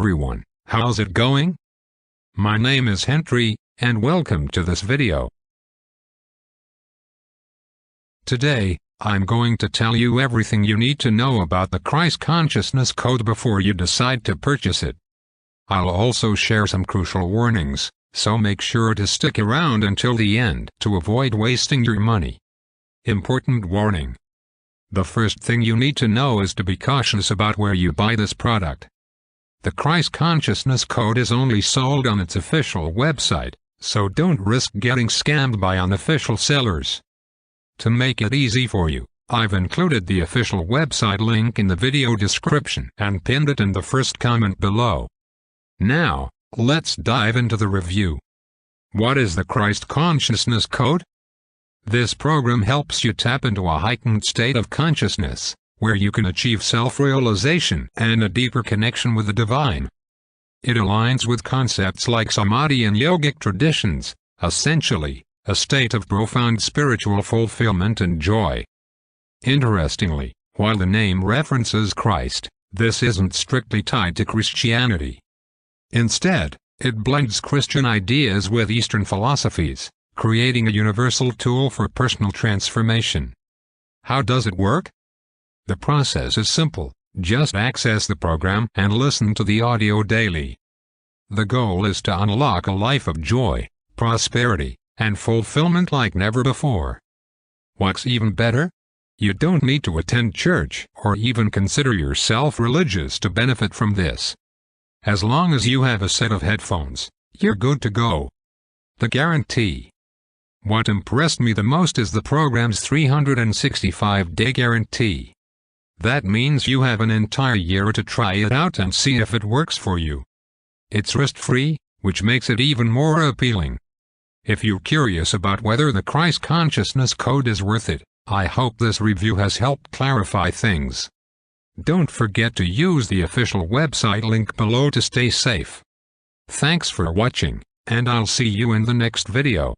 Everyone, how's it going? My name is Henry, and welcome to this video. Today, I'm going to tell you everything you need to know about the Christ Consciousness Code before you decide to purchase it. I'll also share some crucial warnings, so make sure to stick around until the end to avoid wasting your money. Important warning. The first thing you need to know is to be cautious about where you buy this product. The Christ Consciousness Code is only sold on its official website, so don't risk getting scammed by unofficial sellers. To make it easy for you, I've included the official website link in the video description and pinned it in the first comment below. Now, let's dive into the review. What is the Christ Consciousness Code? This program helps you tap into a heightened state of consciousness, where you can achieve self-realization and a deeper connection with the divine. It aligns with concepts like samadhi and yogic traditions, essentially, a state of profound spiritual fulfillment and joy. Interestingly, while the name references Christ, this isn't strictly tied to Christianity. Instead, it blends Christian ideas with Eastern philosophies, creating a universal tool for personal transformation. How does it work? The process is simple. Just access the program and listen to the audio daily. The goal is to unlock a life of joy, prosperity, and fulfillment like never before. What's even better? You don't need to attend church or even consider yourself religious to benefit from this. As long as you have a set of headphones, you're good to go. The guarantee. What impressed me the most is the program's 365-day guarantee. That means you have an entire year to try it out and see if it works for you. It's risk-free, which makes it even more appealing. If you're curious about whether the Christ Consciousness Code is worth it, I hope this review has helped clarify things. Don't forget to use the official website link below to stay safe. Thanks for watching, and I'll see you in the next video.